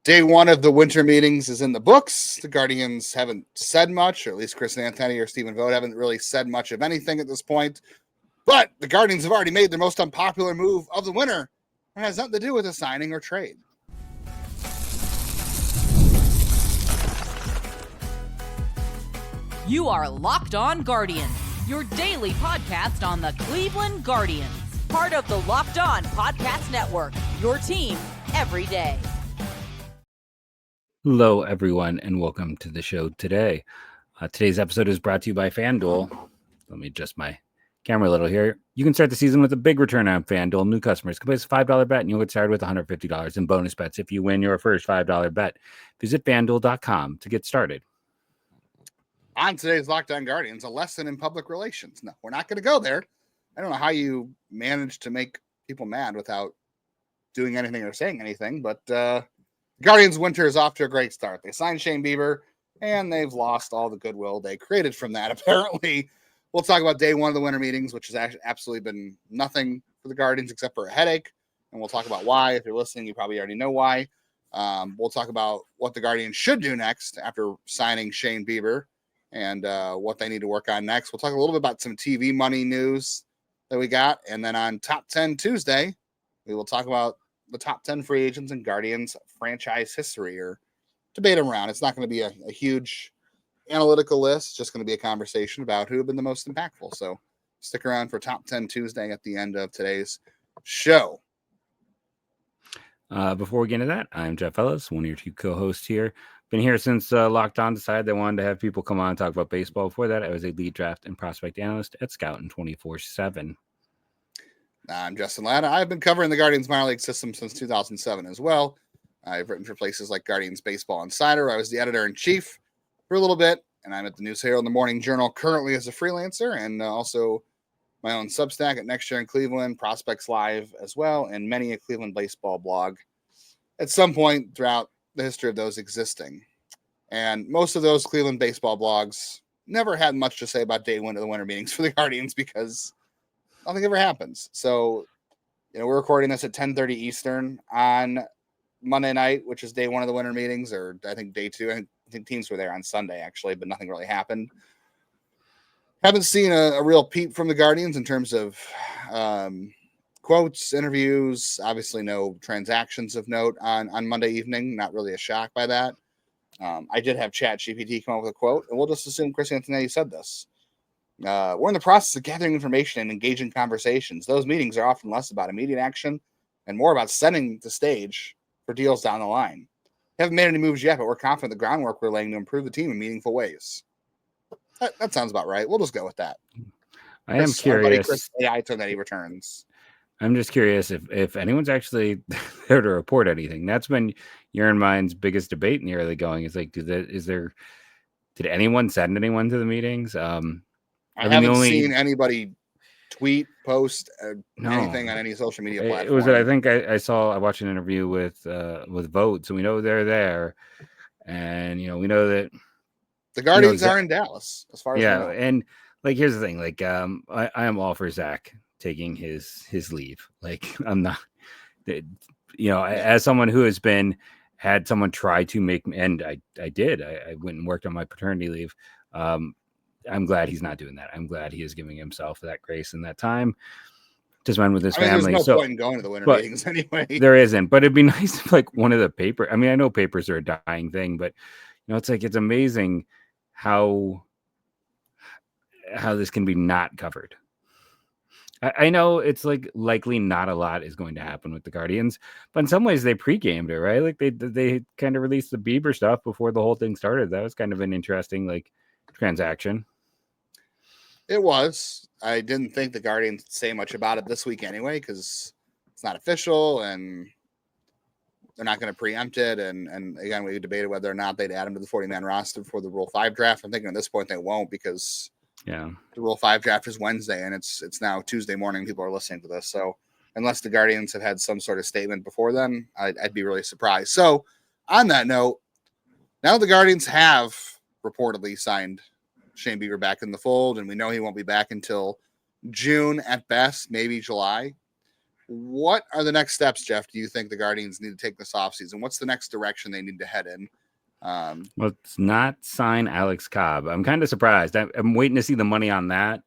Day one of the winter meetings is in the books. The Guardians haven't said much, or at least Chris Anthony or Stephen Vogt haven't really said much of anything at this point. But the Guardians have already made their most unpopular move of the winter. It has nothing to do with a signing or trade. You are Locked On Guardians, your daily podcast on the Cleveland Guardians. Part of the Locked On Podcast Network, your team every day. Hello, everyone, and welcome to the show today. Today's episode is brought to you by FanDuel. Let me adjust my camera a little here. You can start the season with a big return on FanDuel. New customers can place a $5 bet, and you'll get started with $150 in bonus bets if you win your first $5 bet. Visit FanDuel.com to get started. On today's Locked On Guardians, a lesson in public relations. No, we're not going to go there. I don't know how you manage to make people mad without doing anything or saying anything, but Guardians winter is off to a great start. They signed Shane Bieber, and they've lost all the goodwill they created from that, apparently. We'll talk about day one of the winter meetings, which has actually absolutely been nothing for the Guardians except for a headache, and we'll talk about why. If you're listening, you probably already know why. We'll talk about what the Guardians should do next after signing Shane Bieber and what they need to work on next. We'll talk a little bit about some TV money news that we got, and then on Top 10 Tuesday, we will talk about the top 10 free agents in Guardians franchise history, or debate around. It's not going to be a huge analytical list. It's just going to be a conversation about who have been the most impactful. So stick around for Top 10 Tuesday at the end of today's show. Before we get into that, I'm Jeff Ellis, one of your two co-hosts here. Been here since Locked On decided they wanted to have people come on and talk about baseball. Before that, I was a lead draft and prospect analyst at Scout 24/7. I'm Justin Latta. I've been covering the Guardians minor league system since 2007 as well. I've written for places like Guardians Baseball Insider. I was the editor-in-chief for a little bit, and I'm at the News Herald and the Morning Journal currently as a freelancer, and also my own Substack at Next Year in Cleveland, Prospects Live as well, and many a Cleveland baseball blog at some point throughout the history of those existing. And most of those Cleveland baseball blogs never had much to say about day one of the winter meetings for the Guardians because nothing ever happens. So, we're recording this at 10:30 Eastern on Monday night, which is day one of the winter meetings, or I think day two. I think teams were there on Sunday, actually, but nothing really happened. Haven't seen a real peep from the Guardians in terms of quotes, interviews. Obviously, no transactions of note on Monday evening. Not really a shock by that. I did have ChatGPT come up with a quote, and we'll just assume Chris Anthony said this. We're in the process of gathering information and engaging conversations. Those meetings are often less about immediate action and more about setting the stage for deals down the line. We haven't made any moves yet, but we're confident the groundwork we're laying to improve the team in meaningful ways. That sounds about right. We'll just go with that. I am curious. Chris AI term that he returns. I'm just curious if anyone's actually there to report anything. That's been your mind's biggest debate in the early going. Is like, did anyone send anyone to the meetings? I haven't seen anybody tweet, post, anything on any social media platform. It was, I think I watched an interview with Vogt, so we know they're there, and we know that the Guardians are in Dallas, as far as I know. And like, here's the thing, like, I am all for Zach taking his leave. Like, I'm not, as someone who has had someone try to make me, and I did. I went and worked on my paternity leave. I'm glad he's not doing that. I'm glad he is giving himself that grace and that time to spend with his family. There's no point in going to the winter meetings anyway. There isn't, but it'd be nice if, like, one of the paper. I mean, I know papers are a dying thing, but it's like, it's amazing how this can be not covered. I know it's like likely not a lot is going to happen with the Guardians, but in some ways they pre-gamed it, right? Like they kind of released the Bieber stuff before the whole thing started. That was kind of an interesting transaction. It was. I didn't think the Guardians would say much about it this week anyway, because it's not official and they're not going to preempt it. And again, we debated whether or not they'd add him to the 40-man roster for the Rule 5 draft. I'm thinking at this point they won't, because the Rule 5 draft is Wednesday and it's now Tuesday morning. People are listening to this. So unless the Guardians have had some sort of statement before then, I'd be really surprised. So on that note, now the Guardians have reportedly signed Shane Bieber back in the fold, and we know he won't be back until June at best, maybe July. What are the next steps, Jeff? Do you think the Guardians need to take this offseason? What's the next direction they need to head in? Let's not sign Alex Cobb. I'm kind of surprised. I'm waiting to see the money on that.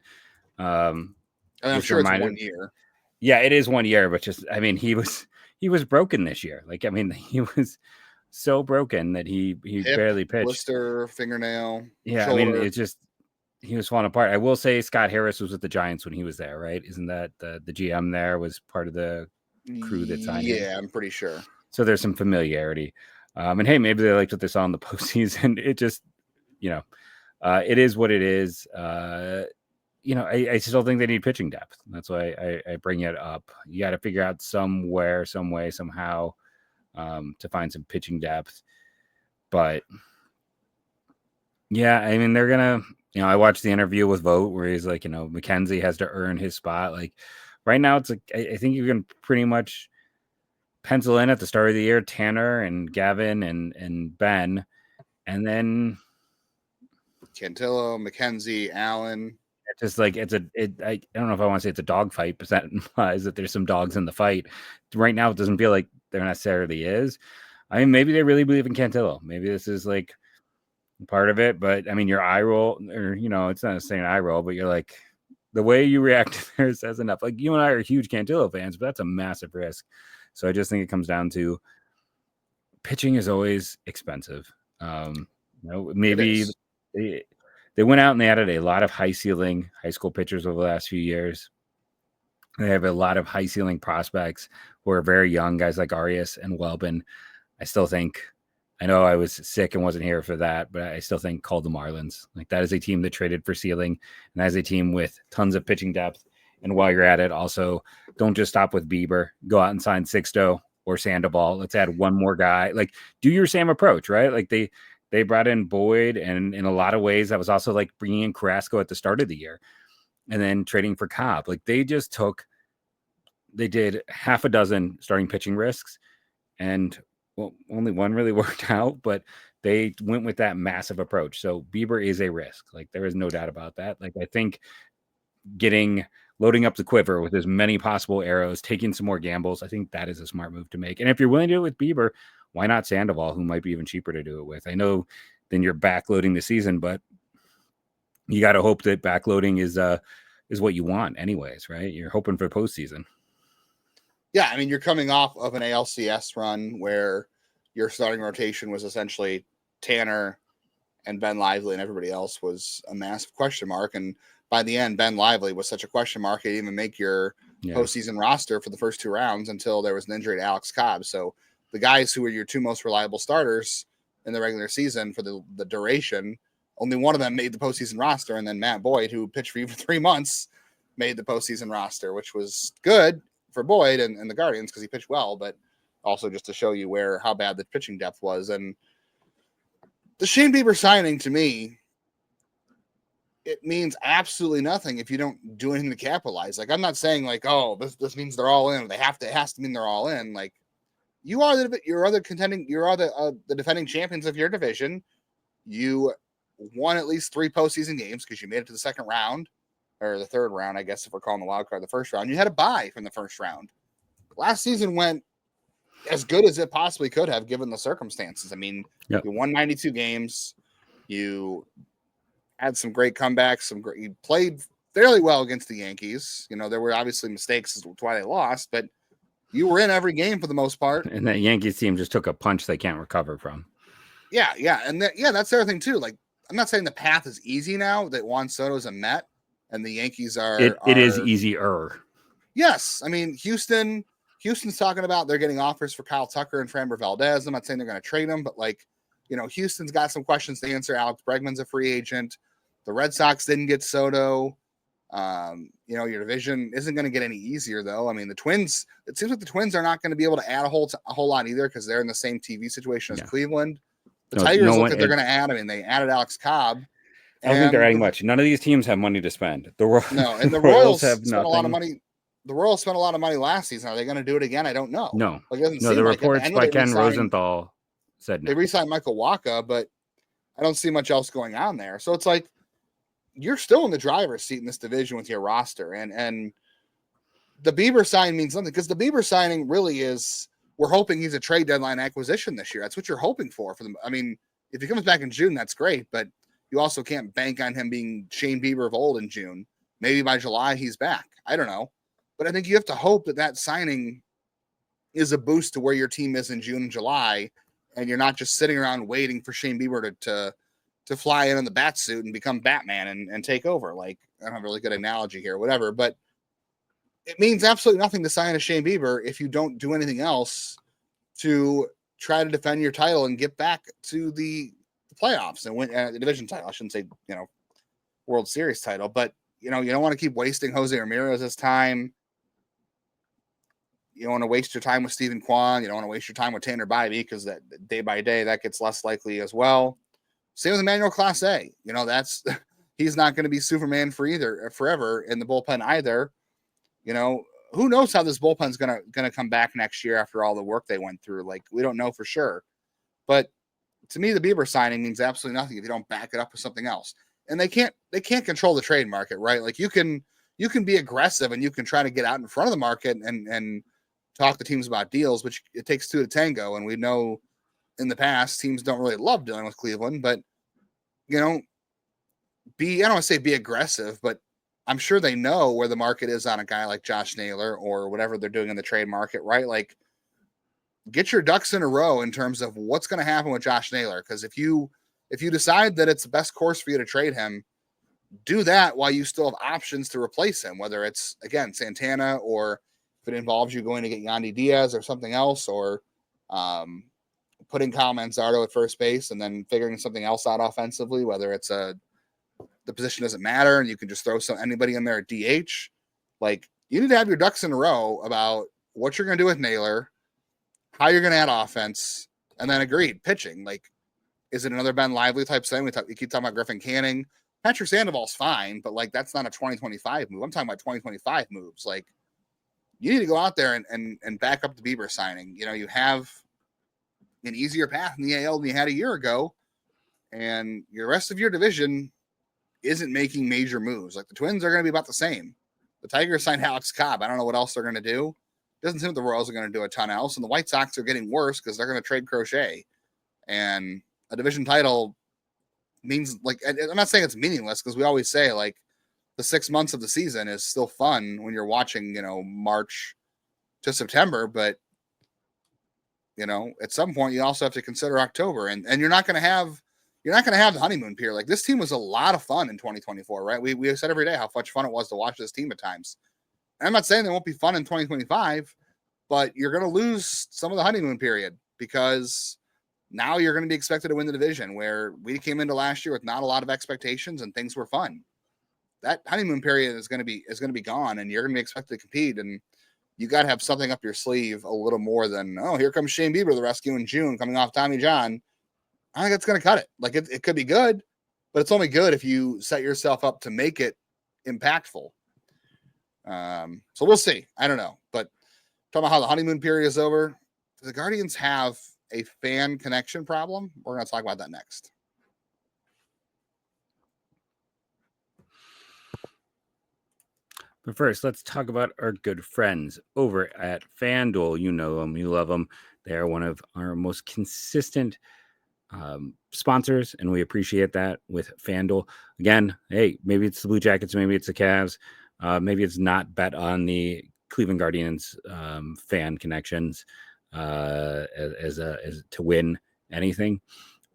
I'm sure it's 1 year. Yeah, it is 1 year, but he was broken this year. He was so broken that he Hip, barely pitched. Blister, fingernail. Yeah, shoulder. it's just he was falling apart. I will say Scott Harris was with the Giants when he was there, right? Isn't that the GM there was part of the crew that signed him? Yeah, I'm pretty sure. So there's some familiarity. And hey, maybe they liked what they saw in the postseason. It just, it is what it is. I still think they need pitching depth. That's why I bring it up. You got to figure out somewhere, some way, somehow to find some pitching depth. But yeah, they're going to, I watched the interview with Vogt where he's like, McKenzie has to earn his spot. Like right now, it's like, I think you can pretty much pencil in at the start of the year, Tanner and Gavin and Ben, and then Cantillo, McKenzie, Allen. It's just like I don't know if I want to say it's a dog fight, but that implies that there's some dogs in the fight. Right now, it doesn't feel like there necessarily is. Maybe they really believe in Cantillo. Maybe this is like part of it, but your eye roll, or it's not saying eye roll, but you're like the way you react to there says enough. Like you and I are huge Cantillo fans, but that's a massive risk. So I just think it comes down to pitching is always expensive. Maybe they went out and they added a lot of high ceiling high school pitchers over the last few years. They have a lot of high ceiling prospects who are very young, guys like Arias and Welbin. I still think, I know I was sick and wasn't here for that, but I still think call the Marlins. Like that is a team that traded for ceiling, and that is a team with tons of pitching depth. And while you're at it, also don't just stop with Bieber. Go out and sign Sixto or Sandoval. Let's add one more guy. Like do your Sam approach, right? Like they brought in Boyd, and in a lot of ways that was also like bringing in Carrasco at the start of the year and then trading for Cobb. Like they did half a dozen starting pitching risks, and only one really worked out, but they went with that massive approach. So Bieber is a risk. Like there is no doubt about that. Like I think loading up the quiver with as many possible arrows, taking some more gambles, I think that is a smart move to make. And if you're willing to do it with Bieber, why not Sandoval, who might be even cheaper to do it with? I know then you're backloading the season, but you got to hope that backloading is what you want anyways, right? You're hoping for postseason. Yeah, you're coming off of an ALCS run where your starting rotation was essentially Tanner and Ben Lively, and everybody else was a massive question mark. And by the end, Ben Lively was such a question mark, he didn't even make your postseason roster for the first 2 rounds until there was an injury to Alex Cobb. So the guys who were your 2 most reliable starters in the regular season for the duration, only one of them made the postseason roster, and then Matt Boyd, who pitched for you for 3 months, made the postseason roster, which was good for Boyd and the Guardians because he pitched well, but also just to show you how bad the pitching depth was. And the Shane Bieber signing, to me, it means absolutely nothing if you don't do anything to capitalize. Like I'm not saying like, oh, this means they're all in. Or it has to mean they're all in. Like you are the defending champions of your division. You won at least 3 postseason games because you made it to the second round. Or the third round, I guess, if we're calling the wild card the first round. You had a bye from the first round. Last season went as good as it possibly could have given the circumstances. You won 92 games. You had some great comebacks. You played fairly well against the Yankees. There were obviously mistakes as to why they lost, but you were in every game for the most part. And that Yankees team just took a punch they can't recover from. Yeah. And that's the other thing, too. Like, I'm not saying the path is easy now that Juan Soto's a Met. And the Yankees it is easier. Yes. Houston's talking about they're getting offers for Kyle Tucker and Framber Valdez. I'm not saying they're going to trade him, but Houston's got some questions to answer. Alex Bregman's a free agent. The Red Sox didn't get Soto. Your division isn't going to get any easier, though. The Twins, it seems like the Twins are not going to be able to add a whole lot either because they're in the same TV situation as Cleveland. The Tigers look like they're going to add. They added Alex Cobb. I don't think they're adding much. None of these teams have money to spend. And the Royals have spent a lot of money. The Royals spent a lot of money last season. Are they going to do it again? I don't know. No. The reports by Ken Rosenthal said no. They re-signed Michael Wacha, but I don't see much else going on there. So it's like you're still in the driver's seat in this division with your roster. And the Bieber sign means something, because the Bieber signing really is, we're hoping he's a trade deadline acquisition this year. That's what you're hoping for them. I mean, if he comes back in June, that's great, but you also can't bank on him being Shane Bieber of old in June. Maybe by July he's back. I don't know. But I think you have to hope that signing is a boost to where your team is in June and July, and you're not just sitting around waiting for Shane Bieber to fly in the bat suit and become Batman and take over. Like, I don't have a really good analogy here, whatever, but it means absolutely nothing to sign a Shane Bieber if you don't do anything else to try to defend your title and get back to the playoffs and win the division title. I shouldn't say, World Series title, but you don't want to keep wasting Jose Ramirez's time. You don't want to waste your time with Stephen Kwan. You don't want to waste your time with Tanner Bybee, because that day by day that gets less likely as well. Same with Emmanuel Clase. He's not going to be Superman forever in the bullpen either. Who knows how this bullpen's gonna come back next year after all the work they went through. Like, we don't know for sure. But to me, the Bieber signing means absolutely nothing if you don't back it up with something else. And they can't control the trade market, right? Like, you can be aggressive and you can try to get out in front of the market and talk to teams about deals, which it takes two to tango. And we know in the past teams don't really love dealing with Cleveland, but I don't want to say be aggressive, but I'm sure they know where the market is on a guy like Josh Naylor or whatever they're doing in the trade market, right? Like, get your ducks in a row in terms of what's going to happen with Josh Naylor. Because if you decide that it's the best course for you to trade him, do that while you still have options to replace him, whether it's, again, Santana, or if it involves you going to get Yandy Diaz or something else, or putting Kyle Manzardo at first base and then figuring something else out offensively, whether it's the position doesn't matter and you can just throw anybody in there at DH. Like, you need to have your ducks in a row about what you're going to do with Naylor, how you're going to add offense, and then agreed pitching. Like, is it another Ben Lively type thing? We keep talking about Griffin Canning. Patrick Sandoval's fine, but like, that's not a 2025 move. I'm talking about 2025 moves. Like, you need to go out there and back up the Bieber signing. You have an easier path in the AL than you had a year ago, and your rest of your division isn't making major moves. Like, the Twins are going to be about the same. The Tigers signed Alex Cobb. I don't know what else they're going to do. Doesn't seem like the Royals are going to do a ton else. And the White Sox are getting worse because they're going to trade Crochet. And a division title means, like, I'm not saying it's meaningless, because we always say, like, the 6 months of the season is still fun when you're watching, March to September. But, at some point you also have to consider October, and you're not going to have the honeymoon period. Like, this team was a lot of fun in 2024, right? We have said every day how much fun it was to watch this team at times. And I'm not saying they won't be fun in 2025, but you're going to lose some of the honeymoon period, because now you're going to be expected to win the division, where we came into last year with not a lot of expectations and things were fun. That honeymoon period is going to be gone, and you're going to be expected to compete. And you got to have something up your sleeve a little more than, oh, here comes Shane Bieber, the rescue in June, coming off Tommy John. I think that's going to cut it. Like, it could be good, but it's only good if you set yourself up to make it impactful. So we'll see. I don't know. But talking about how the honeymoon period is over, do the Guardians have a fan connection problem? We're going to talk about that next. But first, let's talk about our good friends over at FanDuel. You know them, you love them. They are one of our most consistent sponsors, and we appreciate that with FanDuel. Again, hey, maybe it's the Blue Jackets, maybe it's the Cavs, maybe it's not bet on the Cleveland Guardians fan connections as to win anything.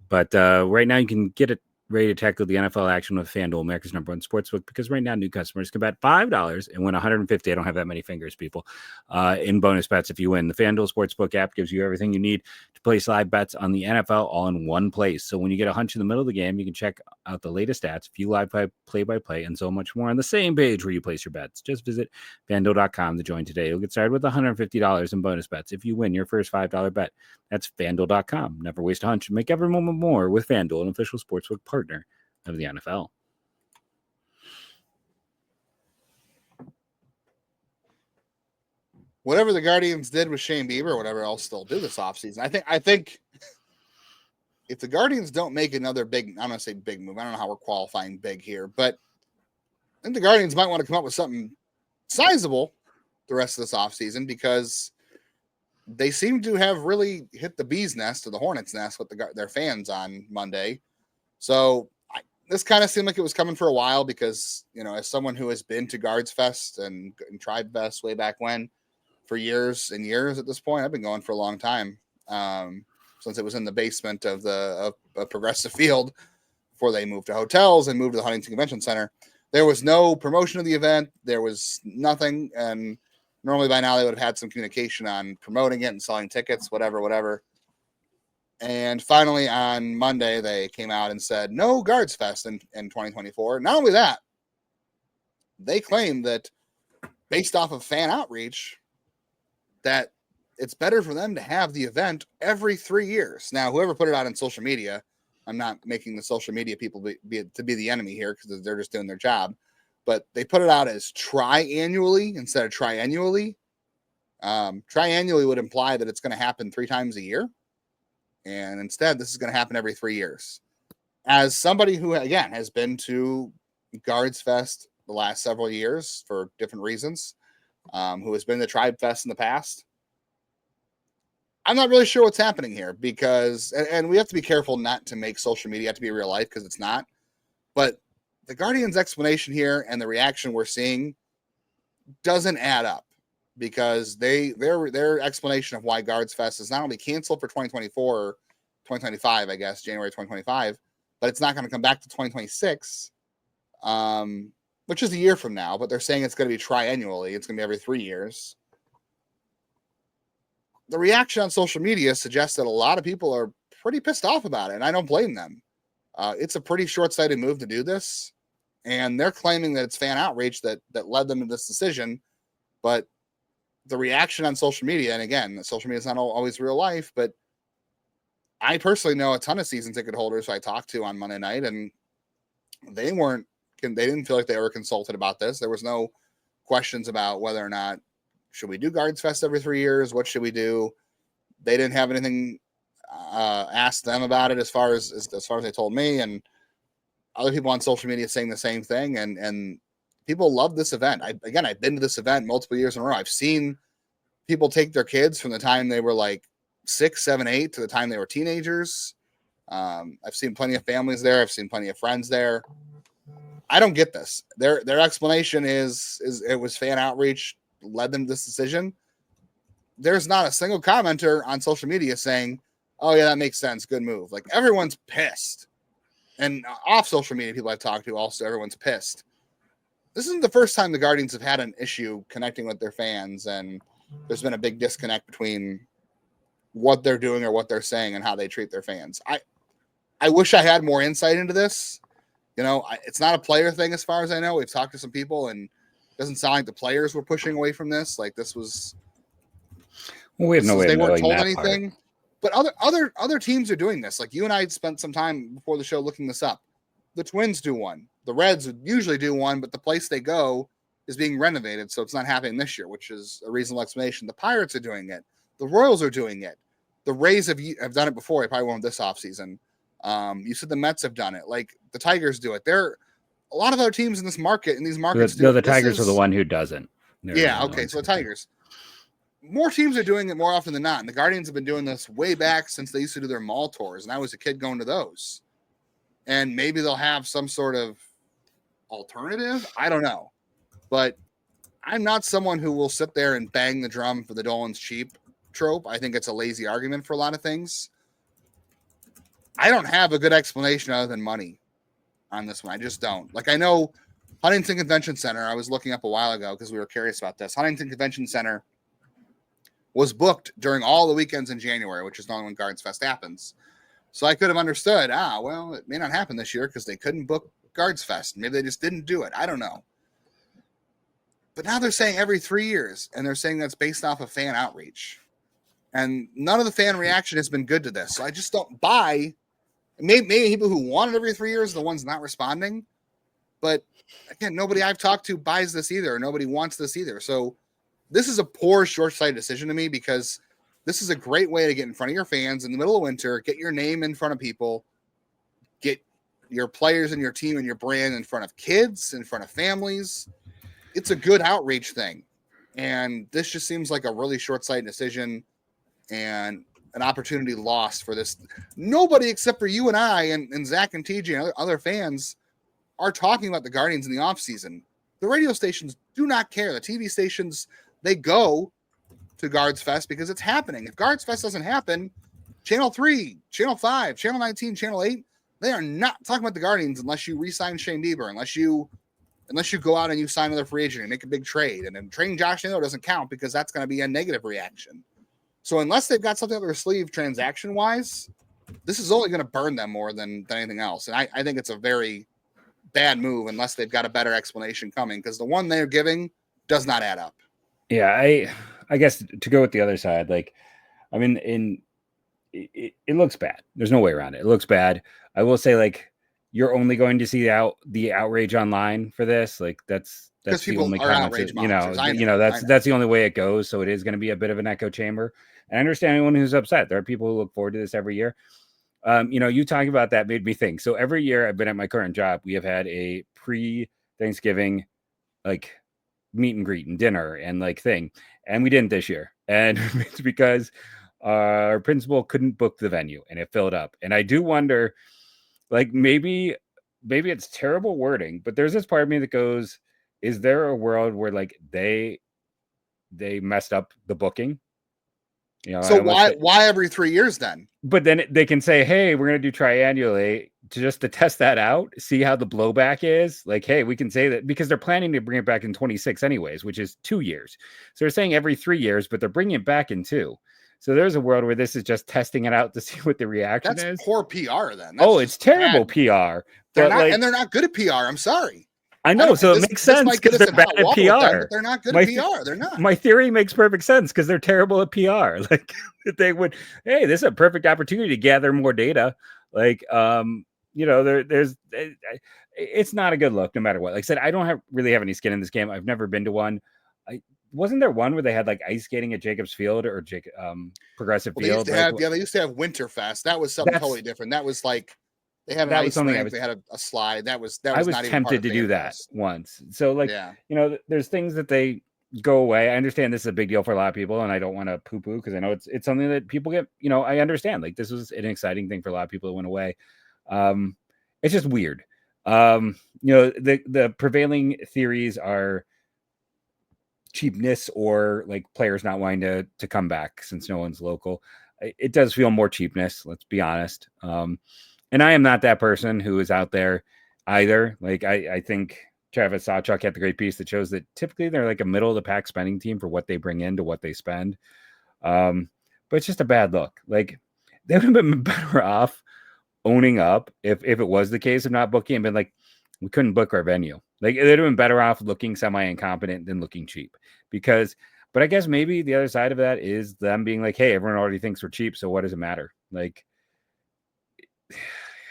But right now you can get it ready to tackle the NFL action with FanDuel, America's #1 sportsbook, because right now new customers can bet $5 and win $150. I don't have that many fingers, people, in bonus bets if you win. The FanDuel Sportsbook app gives you everything you need to place live bets on the NFL all in one place. So when you get a hunch in the middle of the game, you can check out the latest stats, view live play-by-play, and so much more on the same page where you place your bets. Just visit FanDuel.com to join today. You'll get started with $150 in bonus bets if you win your first $5 bet. That's FanDuel.com. Never waste a hunch. Make every moment more with FanDuel, an official sportsbook partner of the NFL. Whatever the Guardians did with Shane Bieber, whatever else they'll do this offseason, I think if the Guardians don't make another big, I'm going to say big move, I don't know how we're qualifying big here, but I think the Guardians might want to come up with something sizable the rest of this offseason because they seem to have really hit the bee's nest or the hornet's nest with their fans on Monday. So this kind of seemed like it was coming for a while because, as someone who has been to GuardsFest and Tribe Fest way back when for years and years at this point, I've been going for a long time since it was in the basement of Progressive Field before they moved to hotels and moved to the Huntington Convention Center. There was no promotion of the event. There was nothing. And normally by now they would have had some communication on promoting it and selling tickets, whatever. And finally on Monday, they came out and said, no GuardsFest in 2024. Not only that, they claimed that based off of fan outreach, that it's better for them to have the event every 3 years. Now, whoever put it out on social media, I'm not making the social media people be the enemy here because they're just doing their job. But they put it out as tri-annually instead of triennially. Triannually would imply that it's going to happen 3 times a year. And instead, this is going to happen every 3 years. As somebody who, again, has been to GuardsFest the last several years for different reasons, who has been to Tribe Fest in the past, I'm not really sure what's happening here because, and we have to be careful not to make social media have to be real life because it's not. But the Guardians' explanation here and the reaction we're seeing doesn't add up. Because their explanation of why GuardsFest is not only canceled for 2024 or 2025, I guess, January 2025, but it's not going to come back to 2026, which is a year from now. But they're saying it's going to be triannually. It's going to be every 3 years. The reaction on social media suggests that a lot of people are pretty pissed off about it, and I don't blame them. It's a pretty short-sighted move to do this, and they're claiming that it's fan outreach that led them to this decision, but the reaction on social media, and again, social media is not always real life, but I personally know a ton of season ticket holders who I talked to on Monday night, and they didn't feel like they were consulted about this. There was no questions about whether or not should we do GuardsFest every 3 years? What should we do? They didn't have anything asked them about it as far as they told me, and other people on social media saying the same thing, and people love this event. I've been to this event multiple years in a row. I've seen people take their kids from the time they were like 6, 7, 8 to the time they were teenagers. I've seen plenty of families there. I've seen plenty of friends there. I don't get this. Their explanation is it was fan outreach led them to this decision. There's not a single commenter on social media saying, oh yeah, that makes sense. Good move. Like everyone's pissed. And off social media, people I've talked to also, everyone's pissed. This isn't the first time the Guardians have had an issue connecting with their fans, and there's been a big disconnect between what they're doing or what they're saying and how they treat their fans. I wish I had more insight into this. It's not a player thing as far as I know. We've talked to some people, and it doesn't sound like the players were pushing away from this. Like this was, well, we have no way they of weren't knowing told that anything. part. But other teams are doing this. Like you and I had spent some time before the show looking this up. The Twins do one. The Reds would usually do one, but the place they go is being renovated, so it's not happening this year, which is a reasonable explanation. The Pirates are doing it. The Royals are doing it. The Rays have done it before. They probably won't this offseason. You said the Mets have done it. Like the Tigers do it. There are a lot of other teams in this market, in these markets. The Tigers are the one who doesn't. Okay, so the Tigers. More teams are doing it more often than not. And the Guardians have been doing this way back since they used to do their mall tours, and I was a kid going to those. And maybe they'll have some sort of alternative. I don't know. But I'm not someone who will sit there and bang the drum for the Dolan's cheap trope. I think it's a lazy argument for a lot of things. I don't have a good explanation other than money on this one. I just don't. Like I know Huntington Convention Center, I was looking up a while ago because we were curious about this. Huntington Convention Center was booked during all the weekends in January, which is normally when GuardsFest happens. So I could have understood, well, it may not happen this year because they couldn't book GuardsFest. Maybe they just didn't do it. I don't know. But now they're saying every 3 years, and they're saying that's based off of fan outreach. And none of the fan reaction has been good to this. So I just don't buy. Maybe people who want it every 3 years are the ones not responding. But again, nobody I've talked to buys this either. Nobody wants this either. So this is a poor, short-sighted decision to me because this is a great way to get in front of your fans in the middle of winter, get your name in front of people, get your players and your team and your brand in front of kids, in front of families. It's a good outreach thing. And this just seems like a really short-sighted decision and an opportunity lost for this. Nobody except for you and I and Zach and TJ and other fans are talking about the Guardians in the offseason. The radio stations do not care. The TV stations, they go to GuardsFest because it's happening. If GuardsFest doesn't happen, Channel 3, Channel 5, Channel 19, Channel 8, they are not talking about the Guardians unless you re-sign Shane Bieber, unless you go out and you sign another free agent and make a big trade. And then trading Josh Naylor doesn't count because that's going to be a negative reaction. So unless they've got something up their sleeve transaction-wise, this is only going to burn them more than anything else. And I think it's a very bad move unless they've got a better explanation coming, because the one they're giving does not add up. Yeah, I guess to go with the other side, like, I mean, it looks bad. There's no way around it. It looks bad. I will say, like, you're only going to see the outrage online for this. Like, that's the only comments. That's the only way it goes. So it is going to be a bit of an echo chamber. And I understand anyone who's upset. There are people who look forward to this every year. You talking about that made me think. So every year I've been at my current job, we have had a pre-Thanksgiving like meet and greet and dinner and like thing, and we didn't this year, and it's because our principal couldn't book the venue and it filled up. And I do wonder, like, maybe it's terrible wording, but there's this part of me that goes, is there a world where like they messed up the booking? So why every 3 years then? But then they can say, hey, we're going to do triannually to test that out, see how the blowback is. Like, hey, we can say that because they're planning to bring it back in 26 anyways, which is 2 years. So they're saying every 3 years, but they're bringing it back in 2. So there's a world where this is just testing it out to see what the reaction is. That's poor PR then. It's terrible PR. They're not good at PR. I'm sorry. I know, so it makes sense because they're bad at PR. They're not good at PR. They're not. My theory makes perfect sense because they're terrible at PR. Like, they would, hey, this is a perfect opportunity to gather more data. Like, it's not a good look no matter what. Like I said, I don't really have any skin in this game. I've never been to one. Wasn't there one where they had like ice skating at Jacobs Field or Progressive Field? They used to have Winterfest. That was something totally different. That was like, they had an ice rink, they had a slide. I was tempted to do that once. So like, there's things that they go away. I understand this is a big deal for a lot of people, and I don't want to poo-poo because I know it's something that people get, I understand. Like, this was an exciting thing for a lot of people that went away. It's just weird. The prevailing theories are cheapness or like players not wanting to come back since no one's local. It does feel more cheapness, let's be honest. And I am not that person who is out there either. Like, I think Travis Sawchuk had the great piece that shows that typically they're like a middle of the pack spending team for what they bring in to what they spend. But it's just a bad look. Like, they would have been better off owning up if it was the case of not booking and been like, we couldn't book our venue. Like, they'd have been better off looking semi-incompetent than looking cheap. But I guess maybe the other side of that is them being like, hey, everyone already thinks we're cheap, so what does it matter? Like,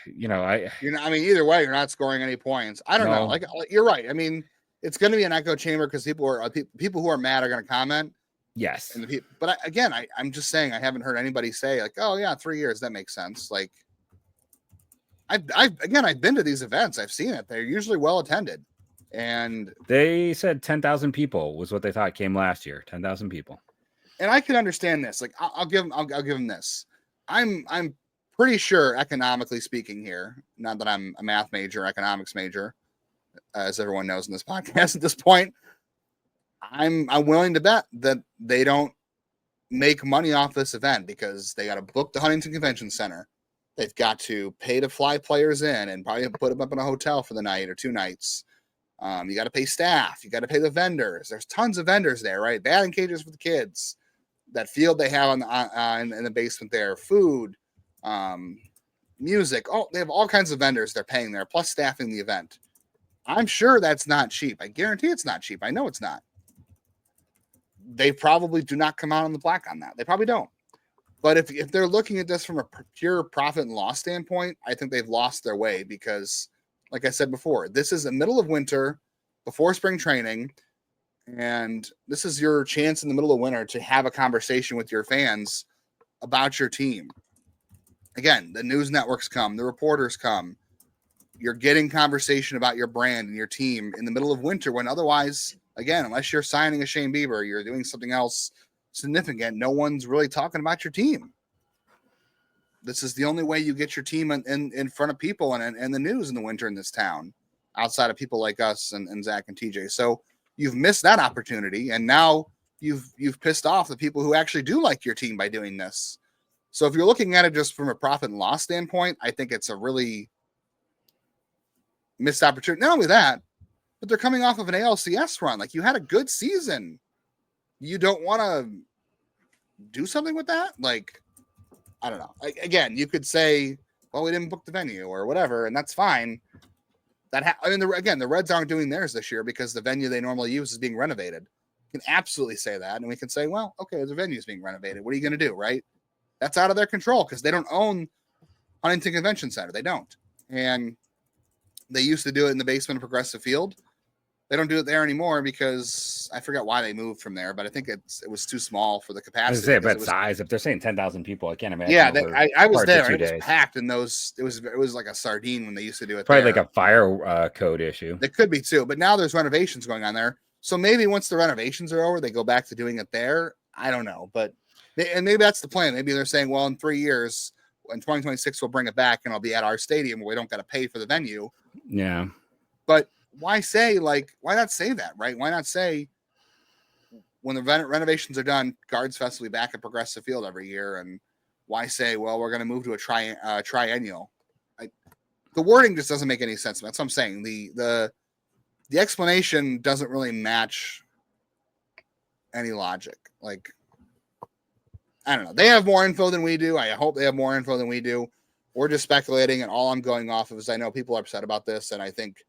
either way, you're not scoring any points. I don't know. Like, you're right. I mean, it's going to be an echo chamber because people who are mad are going to comment. Yes. But I'm just saying, I haven't heard anybody say like, oh yeah, 3 years, that makes sense. Like, I've been to these events. I've seen it. They're usually well attended. And they said 10,000 people was what they thought came last year. 10,000 people. And I can understand this. Like, I'll give them this. I'm pretty sure, economically speaking here, not that I'm a math major, economics major, as everyone knows in this podcast at this point, I'm willing to bet that they don't make money off this event because they got to book the Huntington Convention Center. They've got to pay to fly players in and probably put them up in a hotel for the night or 2 nights. You got to pay staff. You got to pay the vendors. There's tons of vendors there, right? Batting cages for the kids. That field they have in the basement there. Food, music. Oh, they have all kinds of vendors they're paying there, plus staffing the event. I'm sure that's not cheap. I guarantee it's not cheap. I know it's not. They probably do not come out on the black on that. They probably don't. But if they're looking at this from a pure profit and loss standpoint, I think they've lost their way because, like I said before, this is the middle of winter before spring training, and this is your chance in the middle of winter to have a conversation with your fans about your team. Again, the news networks come, the reporters come. You're getting conversation about your brand and your team in the middle of winter when otherwise again, unless you're signing a Shane Bieber, you're doing something else significant. No one's really talking about your team. This is the only way you get your team in front of people and the news in the winter in this town, outside of people like us and Zach and TJ. So you've missed that opportunity, and now you've pissed off the people who actually do like your team by doing this. So if you're looking at it just from a profit and loss standpoint, I think it's a really missed opportunity. Not only that, but they're coming off of an ALCS run. Like, you had a good season. You don't want to do something with that? Like, I don't know. Again, you could say, well, we didn't book the venue or whatever, and that's fine. The Reds aren't doing theirs this year because the venue they normally use is being renovated. You can absolutely say that, and we can say, well, okay, the venue is being renovated. What are you going to do, right? That's out of their control because they don't own Huntington Convention Center. They don't. And they used to do it in the basement of Progressive Field. They don't do it there anymore because I forgot why they moved from there, but I think it was too small for the capacity. I was say about size. If they're saying 10,000 people, I can't imagine. Yeah, I was there. It was days. packed in those. It was like a sardine when they used to do it. Probably there. like a fire code issue. It could be too, but now there's renovations going on there. So maybe once the renovations are over, they go back to doing it there. I don't know, but maybe that's the plan. Maybe they're saying, well, in 3 years, in 2026, we'll bring it back and I'll be at our stadium where we don't got to pay for the venue. Yeah. But why not say that, right? Why not say when the renovations are done, GuardsFest will be back at Progressive Field every year? And why say, well, we're going to move to a triennial? The wording just doesn't make any sense. That's what I'm saying. The explanation doesn't really match any logic. Like, I don't know. They have more info than we do. I hope they have more info than we do. We're just speculating, and all I'm going off of is I know people are upset about this, and I think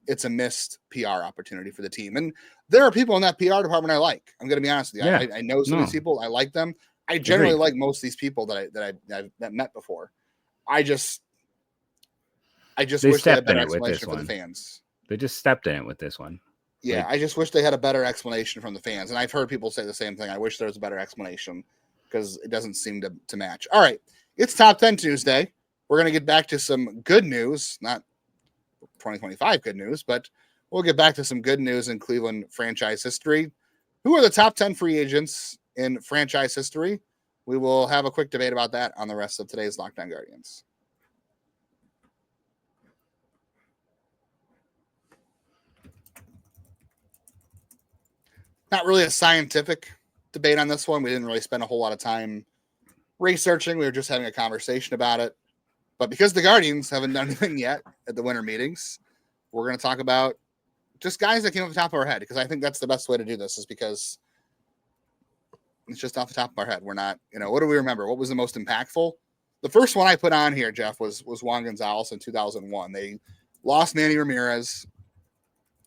it's a missed PR opportunity for the team. And there are people in that PR department I like. I'm going to be honest with you. Yeah. I know some of these people. I like them. I generally like most of these people that I've met before. I just wish they had a better explanation for the fans. They just stepped in it with this one. Yeah, I just wish they had a better explanation from the fans. And I've heard people say the same thing. I wish there was a better explanation because it doesn't seem to match. All right, it's Top 10 Tuesday. We're going to get back to some good news, not 2025 good news, but we'll get back to some good news in Cleveland franchise history. Who are the top 10 free agents in franchise history? We will have a quick debate about that on the rest of today's Lockdown Guardians. Not really a scientific debate on this one. We didn't really spend a whole lot of time researching. We were just having a conversation about it. But because the Guardians haven't done anything yet at the winter meetings, we're going to talk about just guys that came off the top of our head, because I think that's the best way to do this, is because it's just off the top of our head. We're not, what do we remember? What was the most impactful? The first one I put on here, Jeff, was Juan Gonzalez in 2001. They lost Manny Ramirez,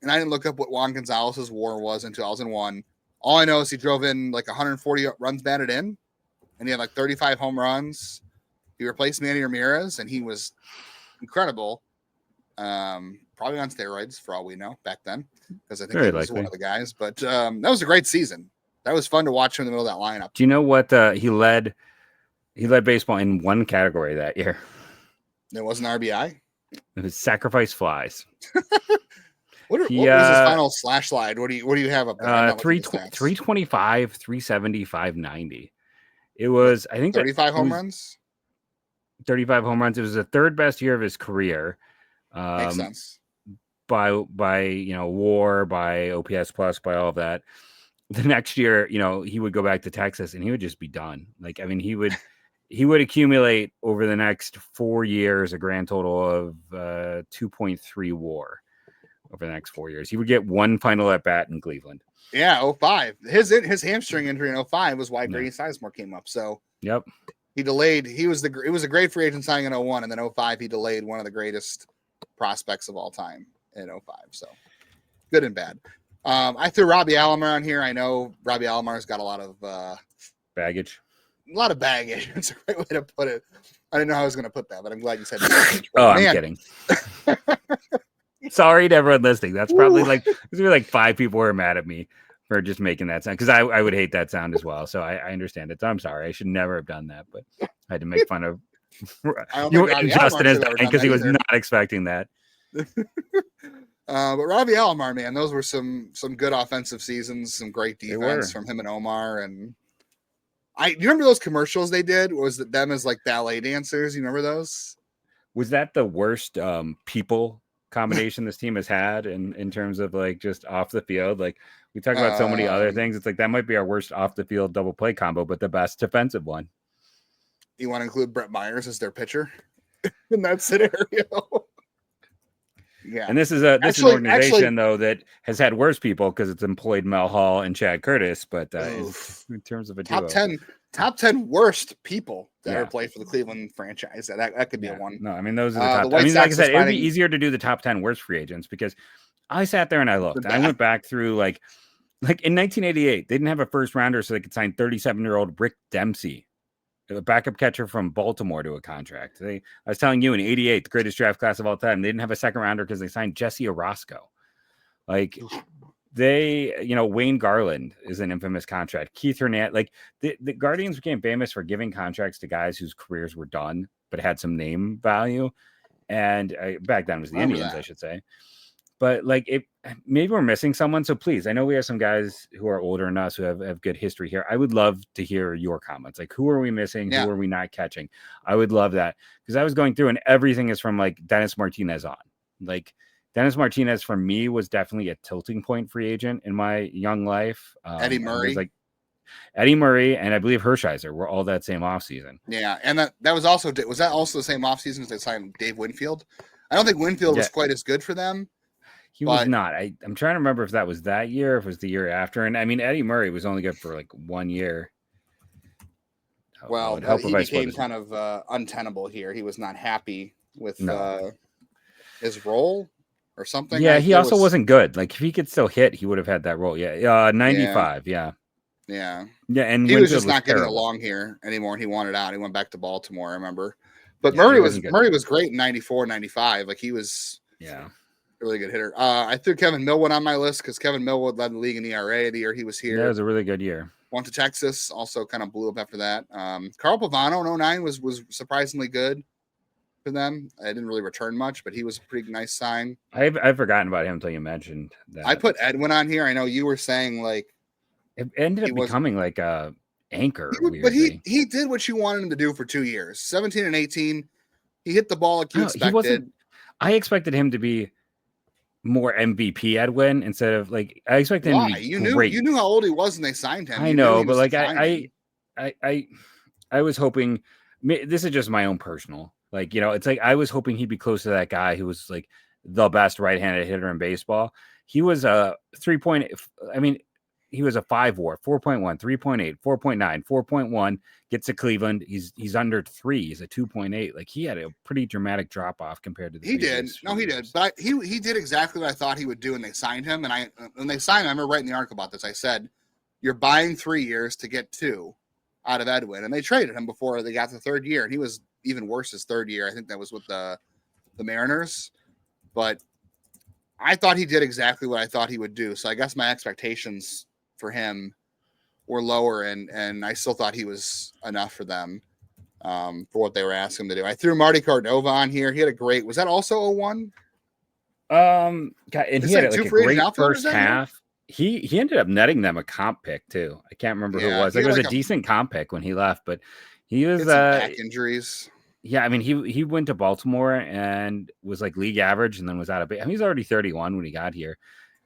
and I didn't look up what Juan Gonzalez's WAR was in 2001. All I know is he drove in like 140 runs batted in, and he had like 35 home runs. He replaced Manny Ramirez, and he was incredible. Probably on steroids for all we know back then, because I think he was one of the guys. But that was a great season. That was fun to watch him in the middle of that lineup. Do you know what he led? He led baseball in one category that year. It wasn't RBI. It was sacrifice flies. What was his final slash slide? What do you have up there? 325, 370, 590. It was, I think, 35 home runs. 35 home runs. It was the third best year of his career. Makes sense. By WAR, by OPS plus, by all of that. The next year, he would go back to Texas and he would just be done. Like, I mean, he would accumulate over the next 4 years a grand total of 2.3 WAR over the next 4 years. He would get one final at bat in Cleveland. Yeah, 05. His hamstring injury in 05 was why Grady Sizemore came up. So yep. He delayed. It was a great free agent signing in 01, and then 05 he delayed one of the greatest prospects of all time in 05. So good and bad. I threw Robbie Alomar on here. I know Robbie Alomar's got a lot of baggage. A lot of baggage. It's a great way to put it. I didn't know how I was going to put that, but I'm glad you said baggage. I'm kidding. Sorry to everyone listening. That's probably like 5 people who are mad at me for just making that sound, because I would hate that sound as well. So I understand it. So I'm sorry. I should never have done that, but I had to make fun of you and Justin as because he was not expecting that. But Robbie Alomar, man, those were some good offensive seasons, some great They were. defense from him and Omar. And you remember those commercials they did? Was it them as like ballet dancers? You remember those? Was that the worst people combination this team has had in terms of like just off the field? Like we talk about so many other things. It's like that might be our worst off the field double play combo, but the best defensive one. You want to include Brett Myers as their pitcher in that scenario? Yeah. And this is an organization though that has had worse people because it's employed Mel Hall and Chad Curtis, but in terms of a top duo. 10 worst people that ever played for the Cleveland franchise. That could be a one. No, I mean those are the top. I mean, like I said, it would be easier to do the top 10 worst free agents because I sat there and I looked. I went back through like in 1988, they didn't have a first rounder, so they could sign 37-year-old Rick Dempsey, a backup catcher from Baltimore, to a contract. I was telling you in 88, the greatest draft class of all time, they didn't have a second rounder because they signed Jesse Orosco. Like Wayne Garland is an infamous contract. Keith Hernandez, like the Guardians became famous for giving contracts to guys whose careers were done, but had some name value. And back then it was the Indians, I should say. But like maybe we're missing someone. So please, I know we have some guys who are older than us who have good history here. I would love to hear your comments. Like, who are we missing? Yeah. Who are we not catching? I would love that because I was going through and everything is from like Dennis Martinez on. Like Dennis Martinez for me was definitely a tilting point free agent in my young life. Eddie Murray, like Eddie Murray, and I believe Hershiser were all that same offseason. Yeah, and that was also the same offseason as they signed Dave Winfield. I don't think Winfield was quite as good for them. He was not. I'm trying to remember if that was that year, if it was the year after. And I mean, Eddie Murray was only good for like 1 year. Well, he became kind of untenable here. He was not happy with his role or something. Yeah, he also wasn't good. Like if he could still hit, he would have had that role. Yeah, 95. Yeah. And he was just not getting along here anymore. And he wanted out. He went back to Baltimore. I remember. But Murray was great in 94, 95. Like he was. Yeah. Really good hitter. I threw Kevin Millwood on my list because Kevin Millwood led the league in ERA the year he was here. Yeah, it was a really good year. Went to Texas, also kind of blew up after that. Carl Pavano in 09 was surprisingly good for them. I didn't really return much, but he was a pretty nice sign. I've forgotten about him until you mentioned that. I put Edwin on here. I know you were saying like it ended up becoming like a anchor. But he did what you wanted him to do for 2 years. 17 and 18. He hit the ball like you expected. I expected him to be more MVP Edwin instead of like I expected him to be great. You knew how old he was when they signed him. I know, but like I was hoping this is just my own personal it's like I was hoping he'd be close to that guy who was like the best right-handed hitter in baseball. He was a 3.8. I mean, he was a 5 WAR, 4.1, 3.8, 4.9, 4.1. Gets to Cleveland. He's under 3. He's a 2.8. Like he had a pretty dramatic drop off compared to the. He did. No, he did. But he did exactly what I thought he would do, and they signed him. And when they signed him, I remember writing the article about this. I said, "You're buying 3 years to get 2 out of Edwin," and they traded him before they got the 3rd year, and he was even worse his 3rd year. I think that was with the Mariners, but I thought he did exactly what I thought he would do. So I guess my expectations for him were lower, and I still thought he was enough for them for what they were asking him to do. I threw Marty Cordova on here. He had a great. Was that also 01? And he had like a great first half. He ended up netting them a comp pick too. I can't remember who it was. Like it was a decent comp pick when he left, but he was back injuries. Yeah, I mean he went to Baltimore and was like league average, and then was out of. I mean, he's already 31 when he got here.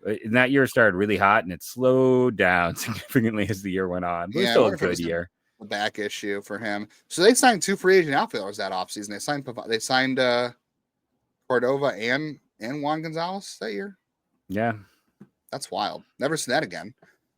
And that year started really hot, and it slowed down significantly as the year went on. But it was still a good year. A back issue for him. So they signed 2 free agent outfielders that offseason. They signed Cordova and Juan Gonzalez that year. Yeah, that's wild. Never seen that again.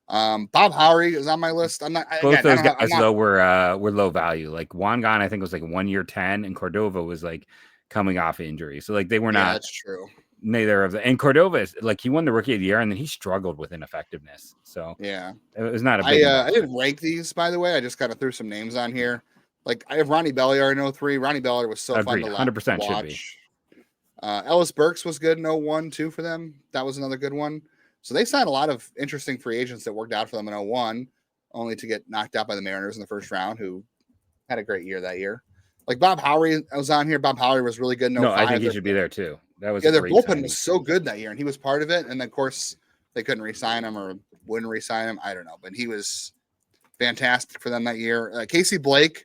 Bob Howery is on my list. I'm not. Both those guys though were low value. Like Juan Gon, I think was like 1 year 10, and Cordova was like coming off injury. So like they were not. That's true. Neither of them. And Cordova is like he won the Rookie of the Year, and then he struggled with ineffectiveness. So yeah, it was not a big. I didn't rank these, by the way. I just kind of threw some names on here. Like I have Ronnie Belliar in 03. Ronnie Belliar was so fun to 100% watch. Should be. Ellis Burks was good in 01 too for them. That was another good one. So they signed a lot of interesting free agents that worked out for them in 01, only to get knocked out by the Mariners in the first round, who had a great year that year. Like Bob Howery was on here. Bob Howery was really good in 05. No, I think he should be there too. That was Yeah, a their great bullpen signing. was so good that year, and he was part of it. And then, of course, they couldn't re-sign him or wouldn't re-sign him. I don't know, but he was fantastic for them that year. Casey Blake,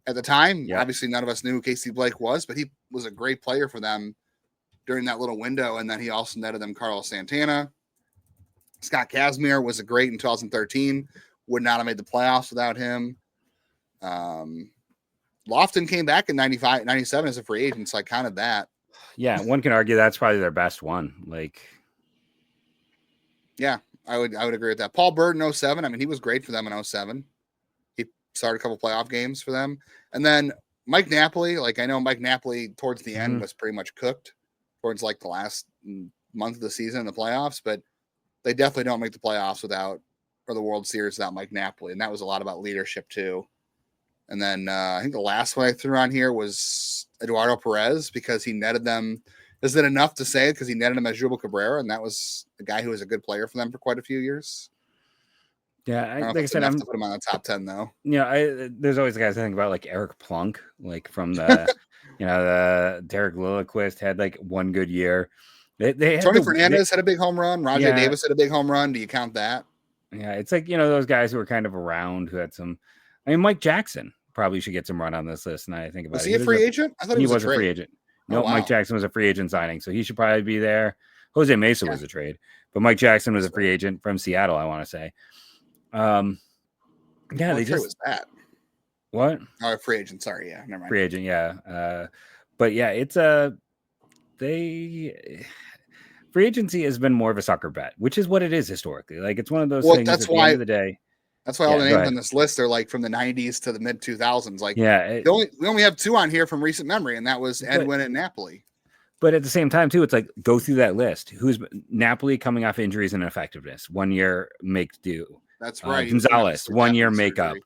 at the time, obviously none of us knew who Casey Blake was, but he was a great player for them during that little window. And then he also netted them Carlos Santana. Scott Kazmir was a great in 2013. Would not have made the playoffs without him. Lofton came back in 95, 97 as a free agent, so I counted that. Yeah, one can argue that's probably their best one. Like, yeah, I would agree with that. Paul Bird in 07. I mean, he was great for them in 07. He started a couple playoff games for them. And then Mike Napoli, like I know Mike Napoli towards the end was pretty much cooked towards like the last month of the season in the playoffs, but they definitely don't make the playoffs without, or the World Series without Mike Napoli. And that was a lot about leadership too. And then I think the last one I threw on here was Eduardo Perez because he netted them. Is it enough to say it? Because he netted them as Jubal Cabrera, and that was a guy who was a good player for them for quite a few years. Yeah, like I said, I'm to put him on the top 10 though. There's always guys I think about like Eric Plunk, like from the, the Derek Lilliquist had like one good year. They Tony Fernandez had a big home run. Rajay Davis had a big home run. Do you count that? Yeah, it's like those guys who were kind of around who had some. I mean, Mike Jackson probably should get some run on this list. And I think about was he a free agent? I thought he was a free agent. No, Mike Jackson was a free agent signing, so he should probably be there. Jose Mesa was a trade, but Mike Jackson was a free agent from Seattle, I want to say. They just was that. What? Oh, free agent. Sorry, yeah, never mind. Free agent, yeah. But yeah, it's free agency has been more of a sucker bet, which is what it is historically. Like it's one of those things. That's at the why. End of the day. That's why all the names on this list are like from the 90s to the mid 2000s. Like, we only have two on here from recent memory, and that was Edwin and Napoli. But at the same time, too, it's like go through that list. Who's Napoli coming off injuries and ineffectiveness? 1 year make do. That's right. Gonzalez, 1 year makeup.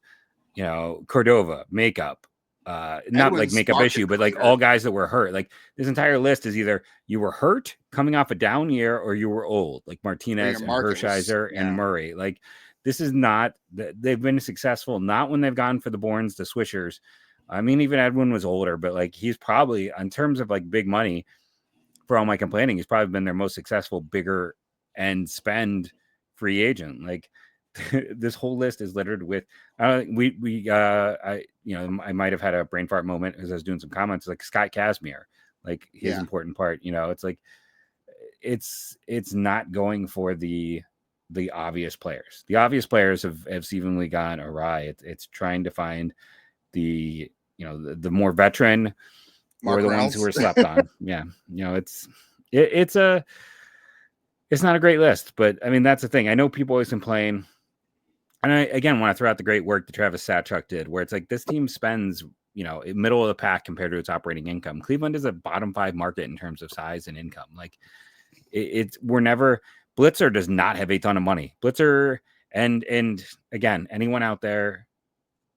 Cordova makeup. Not Edwin's like makeup issue, but like all guys that were hurt. Like this entire list is either you were hurt coming off a down year or you were old, like Martinez and Hershiser and Murray. Like this is not they've been successful not when they've gone for the Bournes, the Swishers. I mean, even Edwin was older, but like he's probably in terms of like big money. For all my complaining, he's probably been their most successful, bigger and spend free agent. Like this whole list is littered with. I might have had a brain fart moment as I was doing some comments. Like Scott Kazmir, like his important part. It's like it's not going for the obvious players. The obvious players have seemingly gone awry. It's trying to find the more veteran. Or the ones who were slept on. Yeah. It's not a great list, but I mean, that's the thing. I know people always complain. And I, again, want to throw out the great work that Travis Satchuk did, where it's like this team spends, middle of the pack compared to its operating income. Cleveland is a bottom 5 market in terms of size and income. Like we're never Blitzer does not have a ton of money. Blitzer and again, anyone out there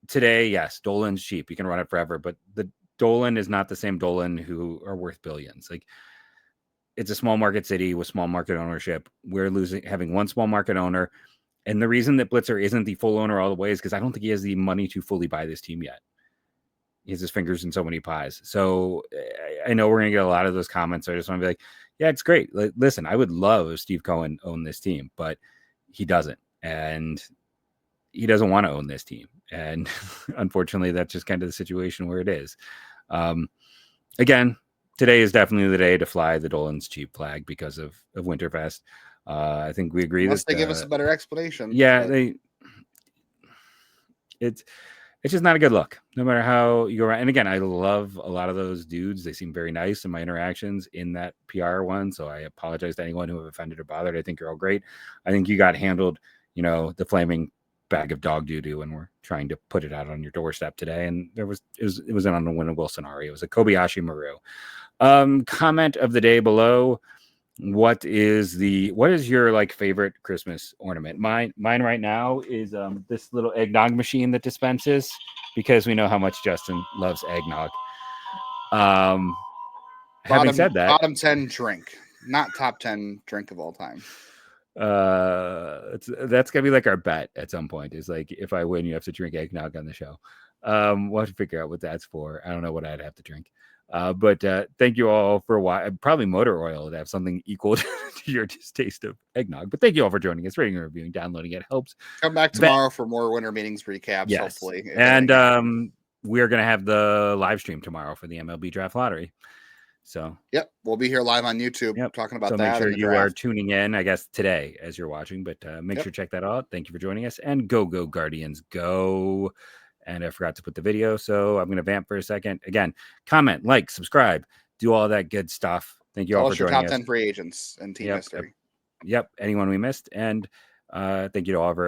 today, yes, Dolan's cheap. You can run it forever, but the Dolan is not the same Dolan who are worth billions. Like it's a small market city with small market ownership. We're having one small market owner. And the reason that Blitzer isn't the full owner all the way is because I don't think he has the money to fully buy this team yet. He has his fingers in so many pies. So I know we're going to get a lot of those comments. So I just want to be like, yeah, it's great. Listen, I would love if Steve Cohen owned this team, but he doesn't. And he doesn't want to own this team. And unfortunately, that's just kind of the situation where it is. Again, today is definitely the day to fly the Dolan's cheap flag because of Winterfest. I think we agree Unless that they give us a better explanation. Yeah, it's just not a good look, no matter how you go around. And again, I love a lot of those dudes. They seem very nice in my interactions in that PR one. So I apologize to anyone who have offended or bothered. I think you're all great. I think you got handled, the flaming bag of dog doo-doo and we're trying to put it out on your doorstep today. And it was an unwinnable scenario. It was a Kobayashi Maru. Comment of the day below. What is your like favorite Christmas ornament? Mine right now is this little eggnog machine that dispenses because we know how much Justin loves eggnog. Having said that, bottom 10 drink, not top 10 drink of all time. That's gonna be like our bet at some point. Is like if I win, you have to drink eggnog on the show. We'll have to figure out what that's for. I don't know what I'd have to drink. But thank you all for probably motor oil would have something equal to your distaste of eggnog. But thank you all for joining us, rating and reviewing, downloading. It helps. Come back tomorrow for more winter meetings recaps, Yes. hopefully. And we're going to have the live stream tomorrow for the MLB Draft Lottery. So, yep, we'll be here live on YouTube talking about that. So make sure you are tuning in, I guess, today as you're watching, but make sure to check that out. Thank you for joining us, and go Guardians, go. And I forgot to put the video, so I'm going to vamp for a second. Again, comment, like, subscribe, do all that good stuff. Thank you all for joining us. Top 10 free agents and team history. Yep, anyone we missed. And thank you to all of our